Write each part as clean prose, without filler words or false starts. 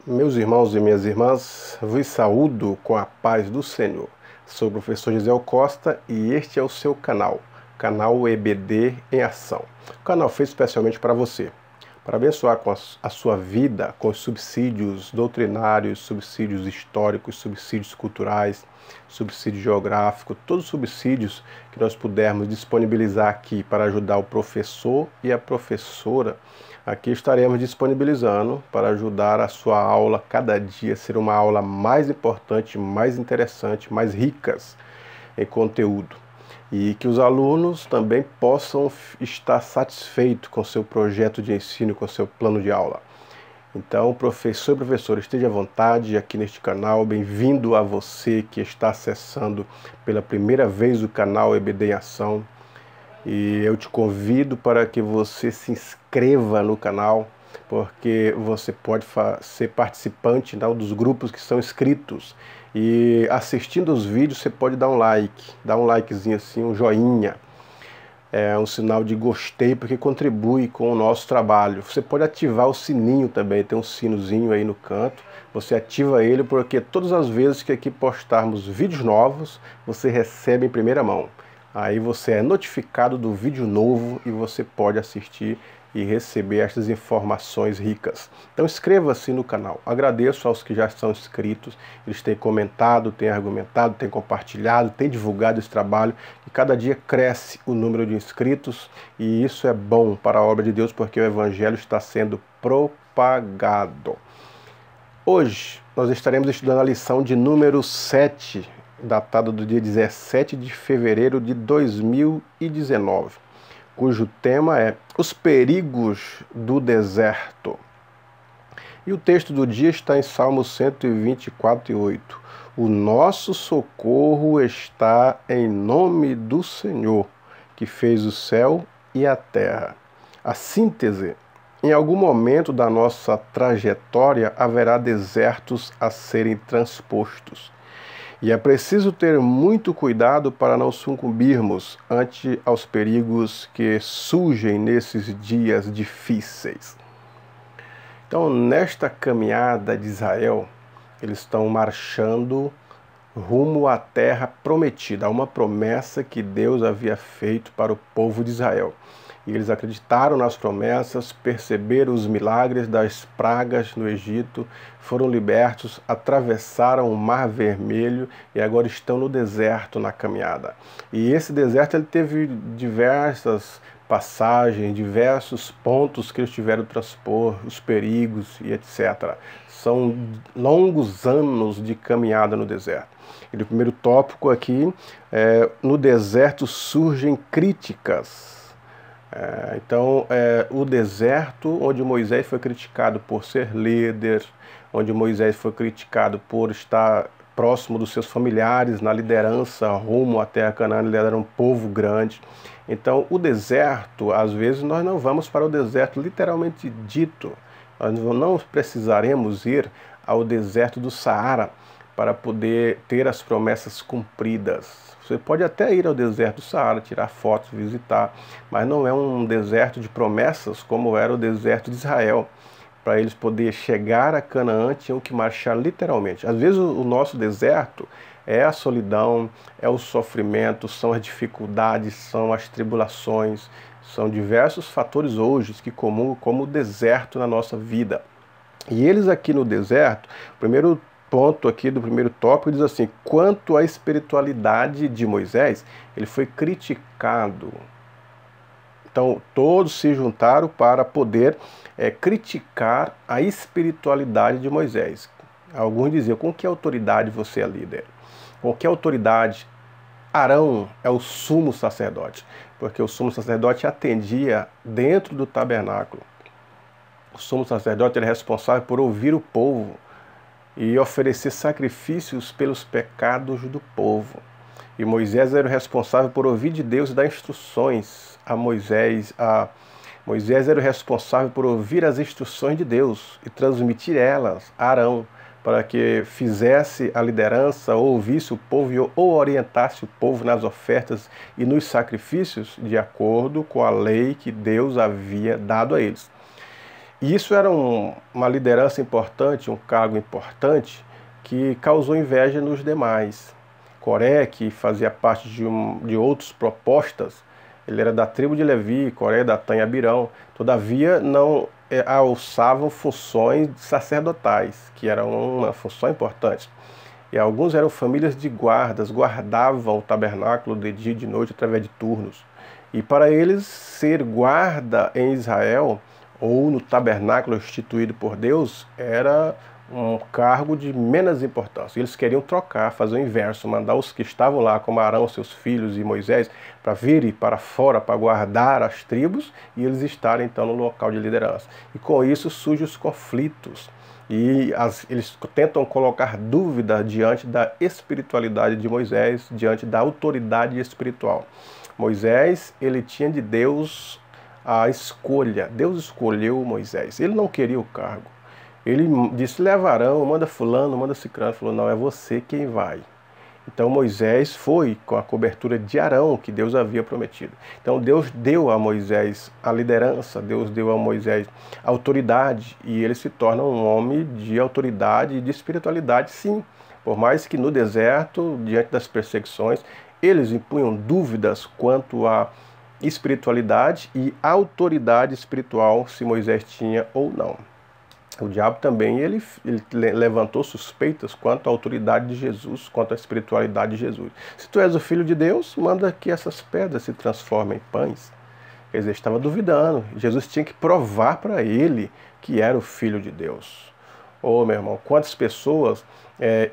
Meus irmãos e minhas irmãs, vos saúdo com a paz do Senhor. Sou o professor Gisel Costa e este é o seu canal EBD em Ação. O canal feito especialmente para você, para abençoar com a sua vida, com os subsídios doutrinários, subsídios históricos, subsídios culturais, subsídio geográfico, todos os subsídios que nós pudermos disponibilizar aqui para ajudar o professor e a professora. Aqui estaremos disponibilizando para ajudar a sua aula cada dia a ser uma aula mais importante, mais interessante, mais ricas em conteúdo. E que os alunos também possam estar satisfeitos com seu projeto de ensino, com seu plano de aula. Então, professor e professora, esteja à vontade aqui neste canal. Bem-vindo a você que está acessando pela primeira vez o canal EBD em Ação. E eu te convido para que você se inscreva no canal, porque você pode ser participante dos grupos que são inscritos. E assistindo os vídeos você pode dar um like, dar um likezinho assim, um joinha. É um sinal de gostei, porque contribui com o nosso trabalho. Você pode ativar o sininho também, tem um sinozinho aí no canto. Você ativa ele porque todas as vezes que aqui postarmos vídeos novos, você recebe em primeira mão. Aí você é notificado do vídeo novo e você pode assistir e receber estas informações ricas. Então inscreva-se no canal. Agradeço aos que já estão inscritos. Eles têm comentado, têm argumentado, têm compartilhado, têm divulgado esse trabalho. E cada dia cresce o número de inscritos. E isso é bom para a obra de Deus, porque o Evangelho está sendo propagado. Hoje nós estaremos estudando a lição de número 7, datada do dia 17 de fevereiro de 2019, cujo tema é Os Perigos do Deserto. E o texto do dia está em Salmo 124:8. O nosso socorro está em nome do Senhor, que fez o céu e a terra. A síntese: em algum momento da nossa trajetória haverá desertos a serem transpostos. E é preciso ter muito cuidado para não sucumbirmos ante aos perigos que surgem nesses dias difíceis. Então, nesta caminhada de Israel, eles estão marchando rumo à terra prometida, a uma promessa que Deus havia feito para o povo de Israel. E eles acreditaram nas promessas, perceberam os milagres das pragas no Egito, foram libertos, atravessaram o Mar Vermelho e agora estão no deserto na caminhada. E esse deserto ele teve diversas passagens, diversos pontos que eles tiveram que transpor, os perigos e etc. São longos anos de caminhada no deserto. E o primeiro tópico aqui é: no deserto surgem críticas. O deserto, onde Moisés foi criticado por ser líder, onde Moisés foi criticado por estar próximo dos seus familiares na liderança rumo à terra Canaã, ele era um povo grande. Então, o deserto, às vezes nós não vamos para o deserto literalmente dito. Nós não precisaremos ir ao deserto do Saara para poder ter as promessas cumpridas. Você pode até ir ao deserto do Saara, tirar fotos, visitar, mas não é um deserto de promessas como era o deserto de Israel. Para eles poderem chegar a Canaã, tinham que marchar literalmente. Às vezes o nosso deserto é a solidão, é o sofrimento, são as dificuldades, são as tribulações, são diversos fatores hoje que como o deserto na nossa vida. E eles aqui no deserto, o primeiro ponto aqui do primeiro tópico diz assim: quanto à espiritualidade de Moisés, ele foi criticado. Então todos se juntaram para poder criticar a espiritualidade de Moisés. Alguns diziam: com que autoridade você é líder? Com que autoridade? Arão é o sumo sacerdote, porque o sumo sacerdote atendia dentro do tabernáculo. O sumo sacerdote era responsável por ouvir o povo e oferecer sacrifícios pelos pecados do povo. E Moisés era o responsável por ouvir de Deus e dar instruções a Moisés. Moisés era o responsável por ouvir as instruções de Deus e transmitir elas a Arão, para que fizesse a liderança, ou ouvisse o povo ou orientasse o povo nas ofertas e nos sacrifícios de acordo com a lei que Deus havia dado a eles. E isso era uma liderança importante, um cargo importante, que causou inveja nos demais. Coré, que fazia parte de outras propostas, ele era da tribo de Levi, Coré, Datã e Abirão, todavia não alçavam funções sacerdotais, que eram uma função importante. E alguns eram famílias de guardas, guardavam o tabernáculo de dia e de noite através de turnos. E para eles, ser guarda em Israel, ou no tabernáculo instituído por Deus, era um cargo de menos importância. Eles queriam trocar, fazer o inverso, mandar os que estavam lá, como Arão, seus filhos e Moisés, para virem para fora, para guardar as tribos, e eles estarem então no local de liderança. E com isso surgem os conflitos. E eles tentam colocar dúvida diante da espiritualidade de Moisés, diante da autoridade espiritual. Moisés, ele tinha de Deus a escolha. Deus escolheu Moisés. Ele não queria o cargo. Ele disse, leva Arão, manda fulano, manda cicrano. Ele falou, não, é você quem vai. Então Moisés foi com a cobertura de Arão, que Deus havia prometido. Então Deus deu a Moisés a liderança, Deus deu a Moisés a autoridade, e ele se torna um homem de autoridade e de espiritualidade, sim. Por mais que no deserto, diante das perseguições, eles impunham dúvidas quanto à espiritualidade e autoridade espiritual, se Moisés tinha ou não. O diabo também ele levantou suspeitas quanto à autoridade de Jesus, quanto à espiritualidade de Jesus. Se tu és o Filho de Deus, manda que essas pedras se transformem em pães. Quer dizer, estava duvidando. Jesus tinha que provar para ele que era o Filho de Deus. Ô, meu irmão, quantas pessoas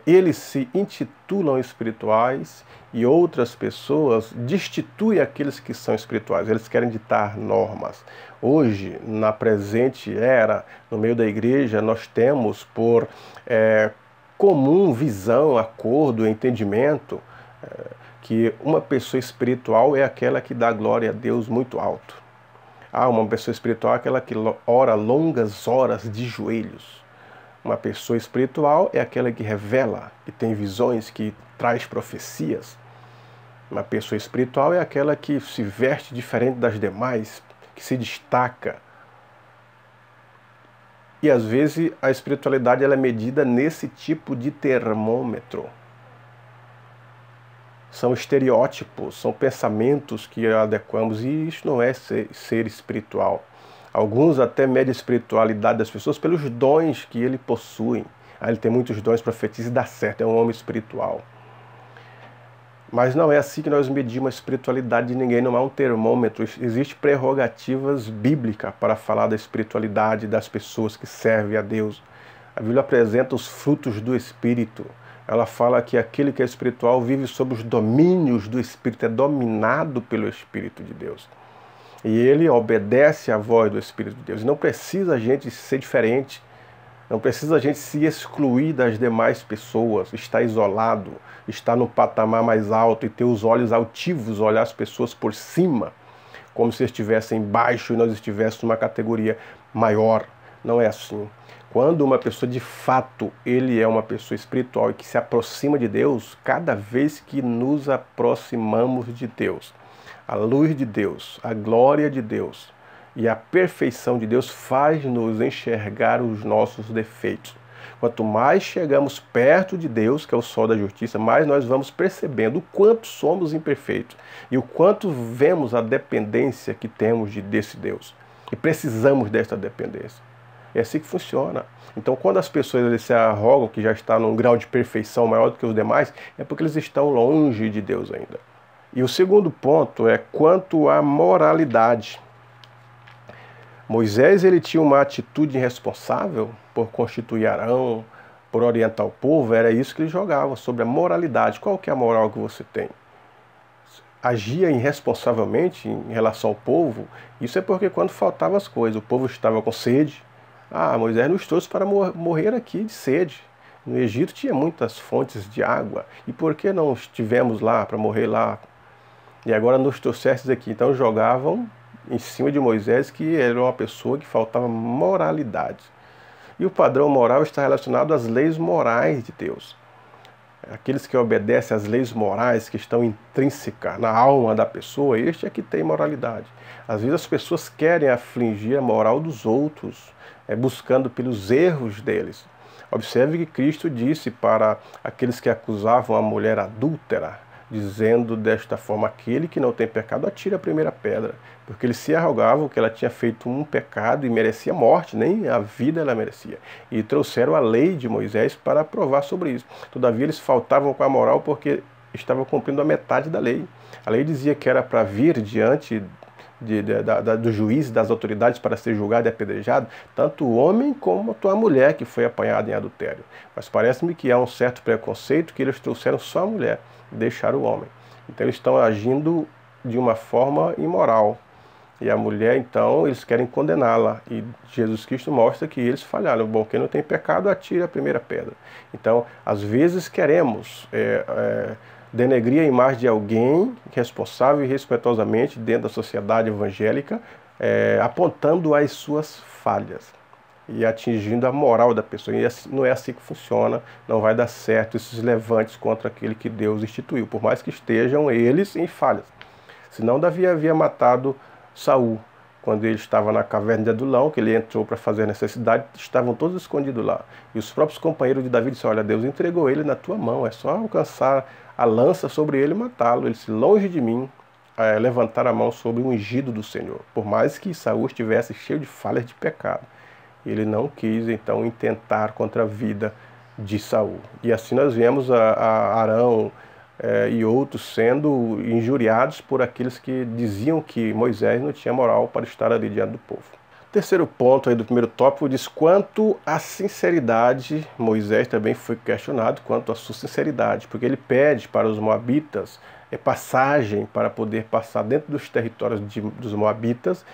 eles se intitulam espirituais e outras pessoas destituem aqueles que são espirituais. Eles querem ditar normas. Hoje, na presente era, no meio da igreja, nós temos por comum visão, acordo, entendimento, que uma pessoa espiritual é aquela que dá glória a Deus muito alto. Uma pessoa espiritual é aquela que ora longas horas de joelhos. Uma pessoa espiritual é aquela que revela, que tem visões, que traz profecias. Uma pessoa espiritual é aquela que se veste diferente das demais, que se destaca. E às vezes a espiritualidade ela é medida nesse tipo de termômetro. São estereótipos, são pensamentos que adequamos, e isso não é ser espiritual. Alguns até medem a espiritualidade das pessoas pelos dons que ele possui. Ele tem muitos dons, profetiza e dá certo, é um homem espiritual. Mas não é assim que nós medimos a espiritualidade de ninguém, não há um termômetro. Existem prerrogativas bíblicas para falar da espiritualidade das pessoas que servem a Deus. A Bíblia apresenta os frutos do Espírito. Ela fala que aquele que é espiritual vive sob os domínios do Espírito, é dominado pelo Espírito de Deus. E ele obedece à voz do Espírito de Deus. E não precisa a gente ser diferente. Não precisa a gente se excluir das demais pessoas, estar isolado, estar no patamar mais alto e ter os olhos altivos, olhar as pessoas por cima, como se estivessem embaixo e nós estivéssemos numa categoria maior. Não é assim. Quando uma pessoa de fato, ele é uma pessoa espiritual e que se aproxima de Deus, cada vez que nos aproximamos de Deus, a luz de Deus, a glória de Deus e a perfeição de Deus faz-nos enxergar os nossos defeitos. Quanto mais chegamos perto de Deus, que é o sol da justiça, mais nós vamos percebendo o quanto somos imperfeitos e o quanto vemos a dependência que temos desse Deus. E precisamos desta dependência. É assim que funciona. Então, quando as pessoas eles se arrogam que já está num grau de perfeição maior do que os demais, é porque eles estão longe de Deus ainda. E o segundo ponto é quanto à moralidade. Moisés ele tinha uma atitude irresponsável por constituir Arão, por orientar o povo, era isso que ele jogava, sobre a moralidade. Qual que é a moral que você tem? Agia irresponsavelmente em relação ao povo, isso é porque quando faltavam as coisas, o povo estava com sede. Moisés nos trouxe para morrer aqui de sede. No Egito tinha muitas fontes de água, e por que não estivemos lá para morrer lá? E agora nos trouxestes aqui. Então jogavam em cima de Moisés que ele era uma pessoa que faltava moralidade. E o padrão moral está relacionado às leis morais de Deus. aqueles que obedecem às leis morais que estão intrínsecas na alma da pessoa, este é que tem moralidade. Às vezes as pessoas querem afligir a moral dos outros, buscando pelos erros deles. Observe que Cristo disse para aqueles que acusavam a mulher adúltera, dizendo desta forma: aquele que não tem pecado atire a primeira pedra, porque eles se arrogavam que ela tinha feito um pecado e merecia morte, nem a vida ela merecia. E trouxeram a lei de Moisés para provar sobre isso. Todavia eles faltavam com a moral porque estavam cumprindo a metade da lei. A lei dizia que era para vir diante do juiz e das autoridades para ser julgado e apedrejado, tanto o homem como a mulher que foi apanhada em adultério. Mas parece-me que há um certo preconceito que eles trouxeram só a mulher, deixaram o homem. Então eles estão agindo de uma forma imoral. E a mulher, então, eles querem condená-la. E Jesus Cristo mostra que eles falharam. Bom, quem não tem pecado, atire a primeira pedra. Então, às vezes queremos denegrir a imagem de alguém responsável e respeitosamente dentro da sociedade evangélica, apontando as suas falhas e atingindo a moral da pessoa. E não é assim que funciona, não vai dar certo esses levantes contra aquele que Deus instituiu, por mais que estejam eles em falhas. Senão Davi havia matado Saul, quando ele estava na caverna de Adulão, que ele entrou para fazer necessidade, estavam todos escondidos lá. E os próprios companheiros de Davi disseram: olha, Deus entregou ele na tua mão, é só alcançar a lança sobre ele e matá-lo. Ele disse: longe de mim levantar a mão sobre o ungido do Senhor. Por mais que Saul estivesse cheio de falhas de pecado, ele não quis então intentar contra a vida de Saul. E assim nós vemos a Arão e outros sendo injuriados por aqueles que diziam que Moisés não tinha moral para estar ali diante do povo. Terceiro ponto aí do primeiro tópico diz: quanto à sinceridade, Moisés também foi questionado quanto à sua sinceridade, porque ele pede para os moabitas passagem para poder passar dentro dos territórios dos moabitas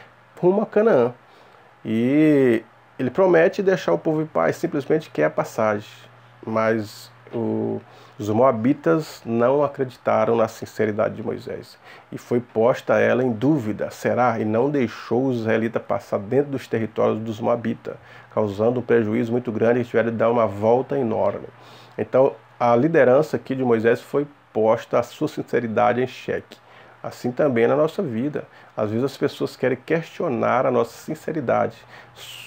rumo a Canaã. E ele promete deixar o povo em paz, simplesmente quer a passagem. Mas os moabitas não acreditaram na sinceridade de Moisés. E foi posta ela em dúvida: será? E não deixou os israelitas passar dentro dos territórios dos moabitas, causando um prejuízo muito grande. Eles tiveram de dar uma volta enorme. Então a liderança aqui de Moisés foi posta a sua sinceridade em xeque. Assim também na nossa vida. Às vezes as pessoas querem questionar a nossa sinceridade.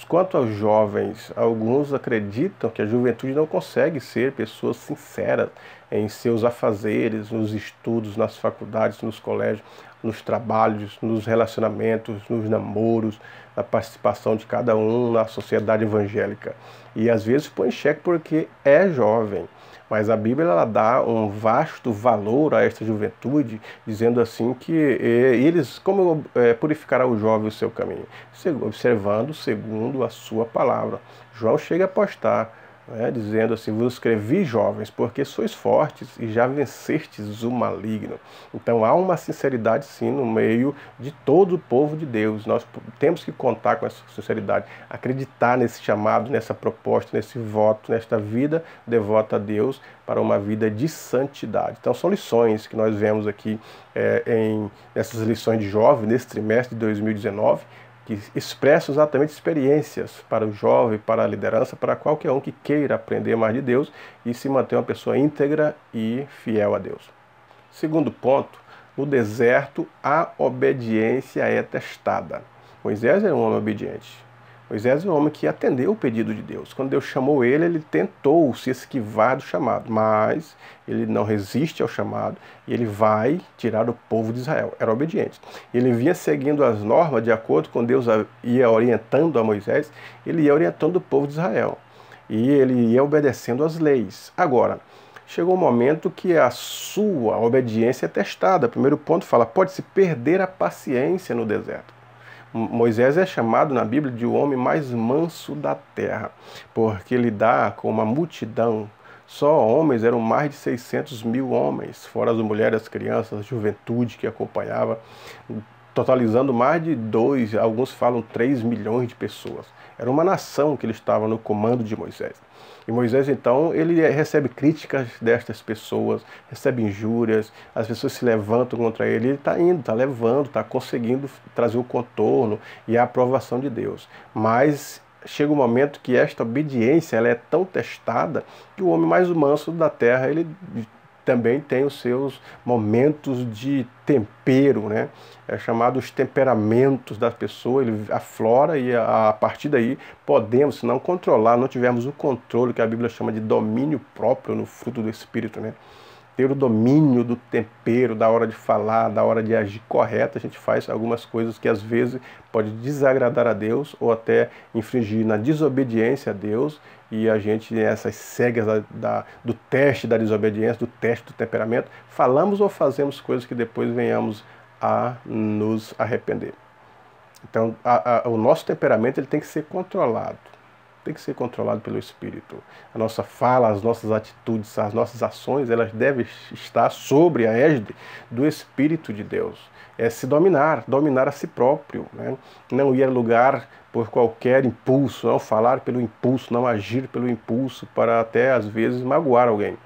Quanto aos jovens, alguns acreditam que a juventude não consegue ser pessoas sinceras em seus afazeres, nos estudos, nas faculdades, nos colégios, nos trabalhos, nos relacionamentos, nos namoros, na participação de cada um na sociedade evangélica. E às vezes põe em xeque porque é jovem. Mas a Bíblia ela dá um vasto valor a esta juventude, dizendo assim que eles, como purificará o jovem o seu caminho? Observando segundo a sua palavra. João chega a postar, dizendo assim: vos escrevi, jovens, porque sois fortes e já vencestes o maligno. Então há uma sinceridade sim no meio de todo o povo de Deus. Nós temos que contar com essa sinceridade, acreditar nesse chamado, nessa proposta, nesse voto, nesta vida devota a Deus para uma vida de santidade. Então são lições que nós vemos aqui nessas lições de jovem, nesse trimestre de 2019, que expressam exatamente experiências para o jovem, para a liderança, para qualquer um que queira aprender mais de Deus e se manter uma pessoa íntegra e fiel a Deus. Segundo ponto: no deserto a obediência é testada. Moisés era um homem obediente. Moisés é um homem que atendeu o pedido de Deus. Quando Deus chamou ele, ele tentou se esquivar do chamado, mas ele não resiste ao chamado e ele vai tirar o povo de Israel. Era obediente. Ele vinha seguindo as normas de acordo com Deus ia orientando a Moisés, ele ia orientando o povo de Israel. E ele ia obedecendo às leis. Agora, chegou um momento que a sua obediência é testada. O primeiro ponto fala: pode-se perder a paciência no deserto. Moisés é chamado na Bíblia de o homem mais manso da terra, porque lidar com uma multidão. Só homens, eram mais de 600 mil homens, fora as mulheres, as crianças, a juventude que acompanhava, totalizando mais de 2, alguns falam 3 milhões de pessoas. Era uma nação que ele estava no comando de Moisés. E Moisés, então, ele recebe críticas destas pessoas, recebe injúrias, as pessoas se levantam contra ele, ele está indo, está conseguindo trazer o contorno e a aprovação de Deus. Mas chega um momento que esta obediência ela é tão testada que o homem mais manso da terra, ele também tem os seus momentos de tempero, né? É chamado os temperamentos da pessoa, ele aflora e a partir daí podemos, se não controlar, não tivermos o controle que a Bíblia chama de domínio próprio no fruto do Espírito, né? Ter o domínio do tempero, da hora de falar, da hora de agir correta, a gente faz algumas coisas que às vezes pode desagradar a Deus ou até infringir na desobediência a Deus, e a gente, essas cegas do teste da desobediência, do teste do temperamento, falamos ou fazemos coisas que depois venhamos a nos arrepender. Então, o nosso temperamento ele tem que ser controlado. Tem que ser controlado pelo Espírito. A nossa fala, as nossas atitudes, as nossas ações, elas devem estar sobre a égide do Espírito de Deus. É se dominar, dominar a si próprio, né? Não ir a lugar por qualquer impulso, não falar pelo impulso, não agir pelo impulso, para até às vezes magoar alguém.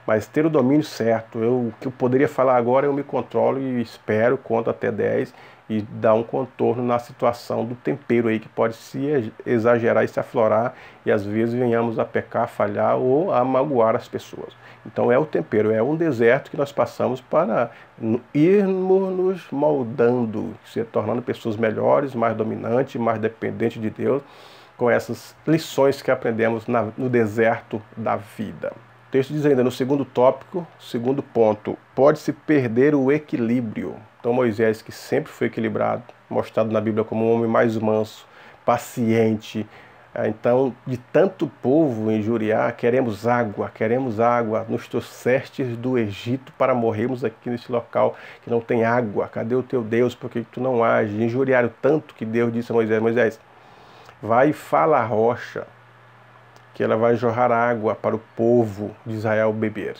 Mas ter o domínio certo. O que eu poderia falar agora, eu me controlo e espero, conto até 10 e dar um contorno na situação do tempero aí que pode se exagerar e se aflorar e às vezes venhamos a pecar, a falhar ou a magoar as pessoas. Então é o tempero, é um deserto que nós passamos para irmos nos moldando, se tornando pessoas melhores, mais dominantes, mais dependentes de Deus, com essas lições que aprendemos no deserto da vida. O texto diz ainda no segundo tópico, segundo ponto, pode-se perder o equilíbrio. Então Moisés, que sempre foi equilibrado, mostrado na Bíblia como um homem mais manso, paciente. Então, de tanto povo injuriar, queremos água, nos trouxestes do Egito para morrermos aqui neste local que não tem água. Cadê o teu Deus? Por que tu não age? Injuriaram tanto que Deus disse a Moisés, Moisés, vai e fala à rocha, que ela vai jorrar água para o povo de Israel beber.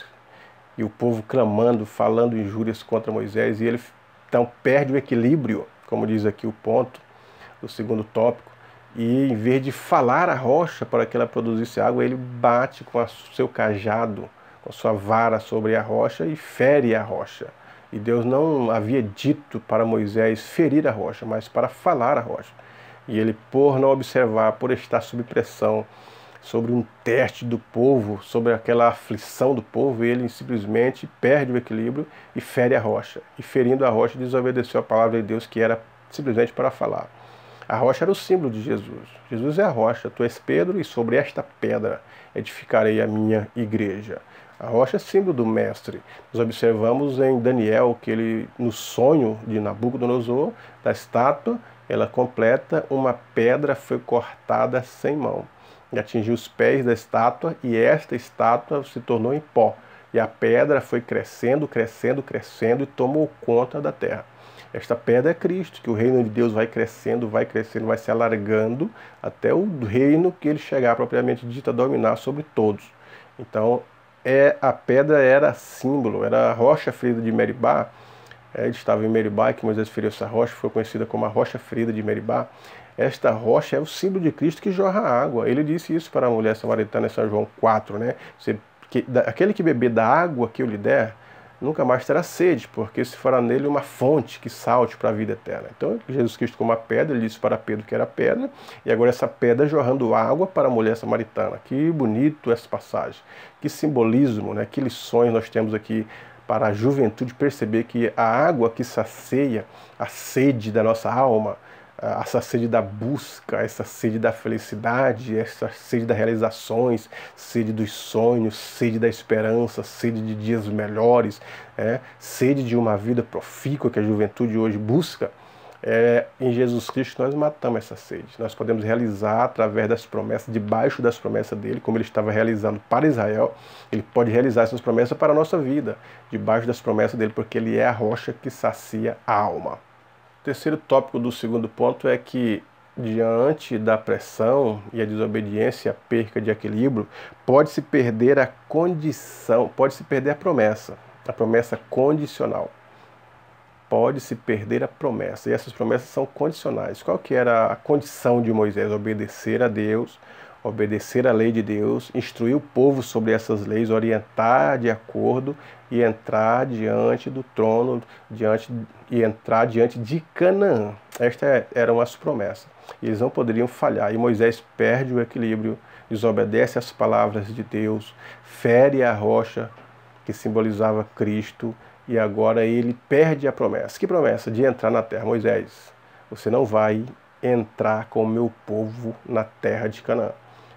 E o povo clamando, falando injúrias contra Moisés, e ele então perde o equilíbrio, como diz aqui o ponto do segundo tópico, e em vez de falar a rocha para que ela produzisse água, ele bate com o seu cajado, com a sua vara sobre a rocha e fere a rocha. E Deus não havia dito para Moisés ferir a rocha, mas para falar a rocha. E ele, por não observar, por estar sob pressão, sobre um teste do povo, sobre aquela aflição do povo, ele simplesmente perde o equilíbrio e fere a rocha. E ferindo a rocha, desobedeceu a palavra de Deus, que era simplesmente para falar. A rocha era o símbolo de Jesus. Jesus é a rocha, tu és Pedro, e sobre esta pedra edificarei a minha igreja. A rocha é símbolo do Mestre. Nós observamos em Daniel que ele, no sonho de Nabucodonosor, da estátua, ela completa, uma pedra foi cortada sem mão e atingiu os pés da estátua, e esta estátua se tornou em pó. E a pedra foi crescendo, crescendo, crescendo e tomou conta da terra. Esta pedra é Cristo, que o reino de Deus vai crescendo, vai se alargando até o reino que ele chegar propriamente dito a dominar sobre todos. Então, a pedra era símbolo, era a rocha ferida de Meribá. Ele estava em Meribá, que Moisés feriu essa rocha, foi conhecida como a rocha ferida de Meribá. Esta rocha é o símbolo de Cristo que jorra água. Ele disse isso para a mulher samaritana em São João 4, né? Aquele que beber da água que eu lhe der, nunca mais terá sede, porque se fará nele uma fonte que salte para a vida eterna. Então, Jesus Cristo como a pedra, ele disse para Pedro que era pedra, e agora essa pedra jorrando água para a mulher samaritana. Que bonito essa passagem. Que simbolismo, né? Que lições nós temos aqui para a juventude perceber que a água que sacia a sede da nossa alma, essa sede da busca, essa sede da felicidade, essa sede das realizações, sede dos sonhos, sede da esperança, sede de dias melhores, sede de uma vida profícua que a juventude hoje busca, em Jesus Cristo nós matamos essa sede. Nós podemos realizar através das promessas, debaixo das promessas dele, como ele estava realizando para Israel, ele pode realizar essas promessas para a nossa vida, debaixo das promessas dele, porque ele é a rocha que sacia a alma. O terceiro tópico do segundo ponto é que, diante da pressão e a desobediência, a perca de equilíbrio, pode-se perder a condição, pode-se perder a promessa condicional. Pode-se perder a promessa, e essas promessas são condicionais. Qual que era a condição de Moisés? Obedecer a Deus, obedecer a lei de Deus, instruir o povo sobre essas leis, orientar de acordo e entrar diante do trono, entrar diante de Canaã. Estas eram as promessas. E eles não poderiam falhar. E Moisés perde o equilíbrio, desobedece às palavras de Deus, fere a rocha que simbolizava Cristo, e agora ele perde a promessa. Que promessa? De entrar na terra. Moisés, você não vai entrar com o meu povo na terra de Canaã,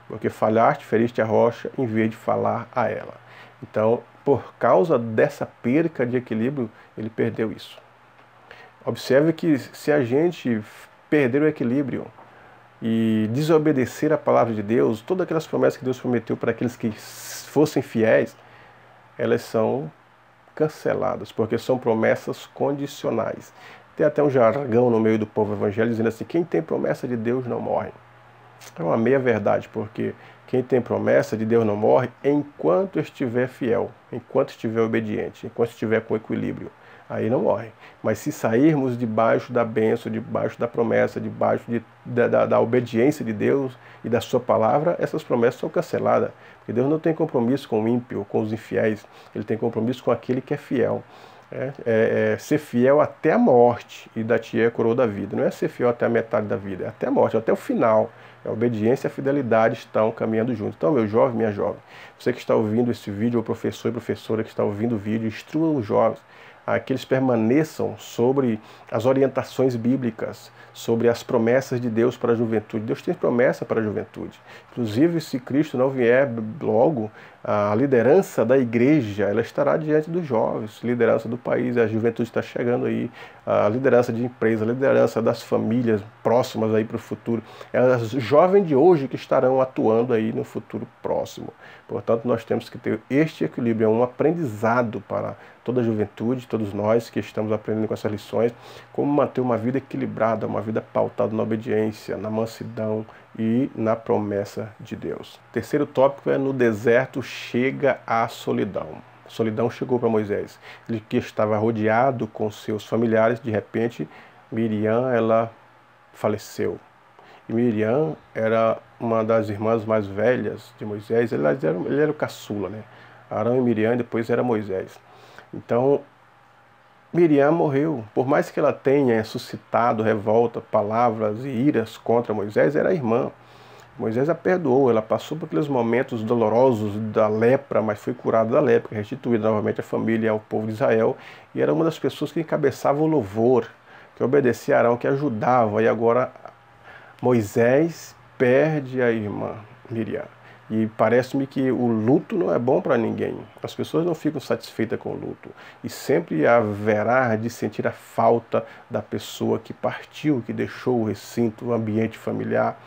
porque falhaste, feriste a rocha em vez de falar a ela. Então, por causa dessa perca de equilíbrio, ele perdeu isso. Observe que se a gente perder o equilíbrio e desobedecer a palavra de Deus, todas aquelas promessas que Deus prometeu para aqueles que fossem fiéis, elas são canceladas, porque são promessas condicionais. Tem até um jargão no meio do povo evangélico dizendo assim: quem tem promessa de Deus não morre. É uma meia-verdade, porque quem tem promessa de Deus não morre enquanto estiver fiel, enquanto estiver obediente, enquanto estiver com equilíbrio. Aí não morre. Mas se sairmos debaixo da bênção, debaixo da promessa, debaixo da obediência de Deus e da sua palavra, essas promessas são canceladas. Porque Deus não tem compromisso com o ímpio, com os infiéis. Ele tem compromisso com aquele que é fiel. Ser fiel até a morte e dar-te a coroa da vida. Não é ser fiel até a metade da vida, é até a morte, até o final. A obediência e a fidelidade estão caminhando juntos. Então, meu jovem, minha jovem, você que está ouvindo esse vídeo, ou professor e professora que está ouvindo o vídeo, instrua os jovens a que eles permaneçam sobre as orientações bíblicas, sobre as promessas de Deus para a juventude. Deus tem promessa para a juventude. Inclusive, se Cristo não vier logo, a liderança da igreja, ela estará diante dos jovens, liderança do país, a juventude está chegando aí, a liderança de empresa, a liderança das famílias próximas aí para o futuro. É os jovens de hoje que estarão atuando aí no futuro próximo. Portanto, nós temos que ter este equilíbrio, é um aprendizado para toda a juventude, todos nós que estamos aprendendo com essas lições, como manter uma vida equilibrada, uma vida pautada na obediência, na mansidão e na promessa de Deus. Terceiro tópico é: no deserto chega a solidão. A solidão chegou para Moisés. Ele que estava rodeado com seus familiares, de repente, Miriam, ela faleceu. E Miriam era uma das irmãs mais velhas de Moisés. Ele era o caçula, né? Arão e Miriam, depois era Moisés. Então, Miriam morreu. Por mais que ela tenha suscitado revolta, palavras e iras contra Moisés, era a irmã. Moisés a perdoou, ela passou por aqueles momentos dolorosos da lepra, mas foi curada da lepra, restituída novamente à família e ao povo de Israel, e era uma das pessoas que encabeçava o louvor, que obedecia a Arão, que ajudava, e agora Moisés perde a irmã Miriam. E parece-me que o luto não é bom para ninguém. As pessoas não ficam satisfeitas com o luto. E sempre haverá de sentir a falta da pessoa que partiu, que deixou o recinto, o ambiente familiar,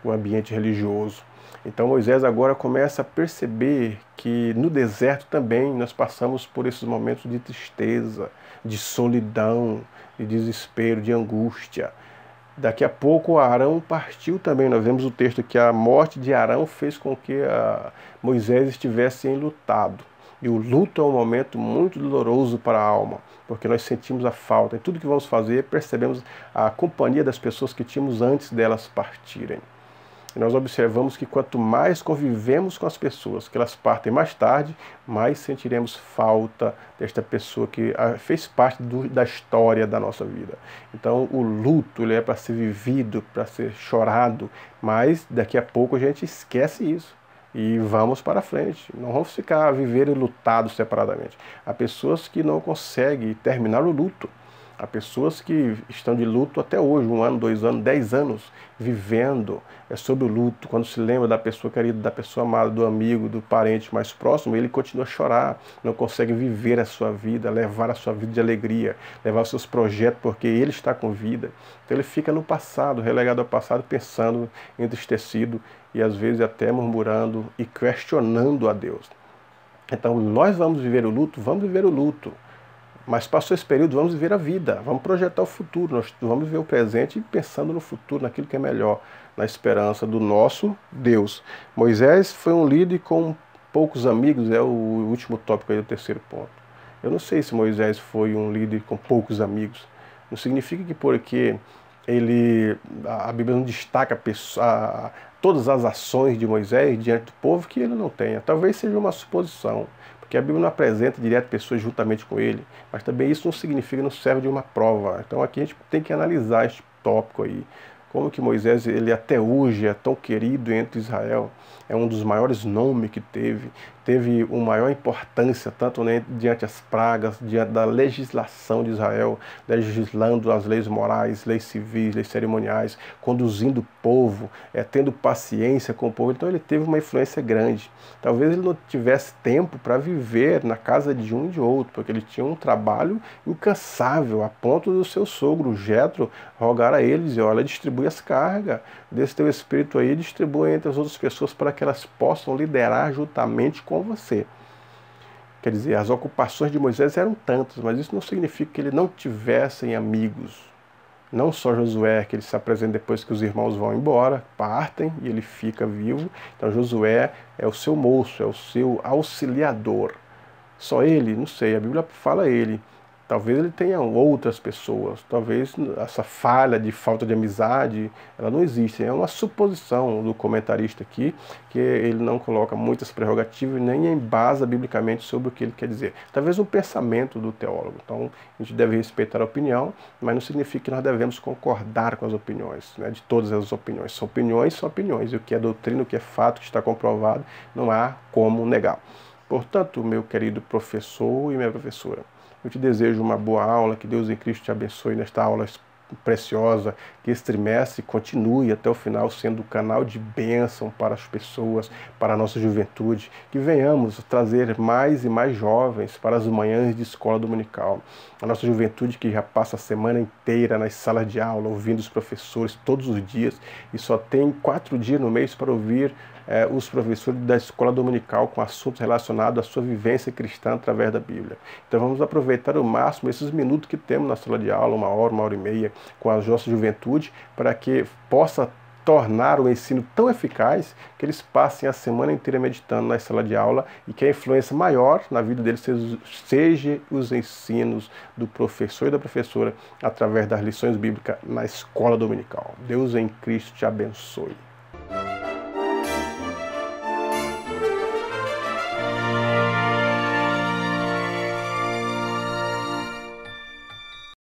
o ambiente religioso. Então Moisés agora começa a perceber que no deserto também nós passamos por esses momentos de tristeza, de solidão, de desespero, de angústia. Daqui a pouco Arão partiu também. Nós vemos o texto que a morte de Arão fez com que Moisés estivesse enlutado. E o luto é um momento muito doloroso para a alma, porque nós sentimos a falta. E tudo que vamos fazer, percebemos a companhia das pessoas que tínhamos antes delas partirem. E nós observamos que quanto mais convivemos com as pessoas, que elas partem mais tarde, mais sentiremos falta desta pessoa que fez parte da história da nossa vida. Então o luto ele é para ser vivido, para ser chorado, mas daqui a pouco a gente esquece isso. E vamos para frente, não vamos ficar vivendo lutados separadamente. Há pessoas que não conseguem terminar o luto. Há pessoas que estão de luto até hoje, 1 ano, 2 anos, 10 anos, vivendo sobre o luto. Quando se lembra da pessoa querida, da pessoa amada, do amigo, do parente mais próximo, ele continua a chorar, não consegue viver a sua vida, levar a sua vida de alegria, levar os seus projetos, porque ele está com vida. Então ele fica no passado, relegado ao passado, pensando, entristecido e às vezes até murmurando e questionando a Deus. Então nós vamos viver o luto? Vamos viver o luto. Mas passou esse período, vamos viver a vida, vamos projetar o futuro, nós vamos viver o presente pensando no futuro, naquilo que é melhor, na esperança do nosso Deus. Moisés foi um líder com poucos amigos, é o último tópico aí do terceiro ponto. Eu não sei se Moisés foi um líder com poucos amigos. Não significa que porque a Bíblia não destaca todas as ações de Moisés diante do povo que ele não tenha. Talvez seja uma suposição, porque a Bíblia não apresenta direto pessoas juntamente com ele, mas também isso não significa, não serve de uma prova. Então aqui a gente tem que analisar este tópico aí. Como que Moisés, ele até hoje é tão querido entre Israel, é um dos maiores nomes que teve uma maior importância, tanto diante das pragas, diante da legislação de Israel, legislando as leis morais, leis civis, leis cerimoniais, conduzindo o povo, tendo paciência com o povo. Então ele teve uma influência grande. Talvez ele não tivesse tempo para viver na casa de um e de outro, porque ele tinha um trabalho incansável, a ponto do seu sogro, Jetro, rogar a ele, dizer, olha, distribui as cargas desse teu espírito aí, distribui entre as outras pessoas para que elas possam liderar juntamente com você. Quer dizer, as ocupações de Moisés eram tantas, mas isso não significa que ele não tivesse amigos. Não só Josué, que ele se apresenta depois que os irmãos vão embora, partem e ele fica vivo. Então Josué é o seu moço, é o seu auxiliador. Só ele? Não sei, a Bíblia fala ele. Talvez ele tenha outras pessoas, talvez essa falha de falta de amizade, ela não existe. É uma suposição do comentarista aqui, que ele não coloca muitas prerrogativas nem embasa biblicamente sobre o que ele quer dizer. Talvez um pensamento do teólogo. Então a gente deve respeitar a opinião, mas não significa que nós devemos concordar com as opiniões, né, de todas as opiniões. São opiniões, e o que é doutrina, o que é fato, que está comprovado, não há como negar. Portanto, meu querido professor e minha professora, eu te desejo uma boa aula, que Deus em Cristo te abençoe nesta aula preciosa, que esse trimestre continue até o final sendo um canal de bênção para as pessoas, para a nossa juventude, que venhamos trazer mais e mais jovens para as manhãs de escola dominical. A nossa juventude que já passa a semana inteira nas salas de aula, ouvindo os professores todos os dias, e só tem 4 dias no mês para ouvir os professores da escola dominical com assuntos relacionados à sua vivência cristã através da Bíblia. Então vamos aproveitar ao máximo esses minutos que temos na sala de aula, 1 hora e meia, com a nossa juventude, para que possa tornar o ensino tão eficaz que eles passem a semana inteira meditando na sala de aula e que a influência maior na vida deles seja os ensinos do professor e da professora através das lições bíblicas na escola dominical. Deus em Cristo te abençoe.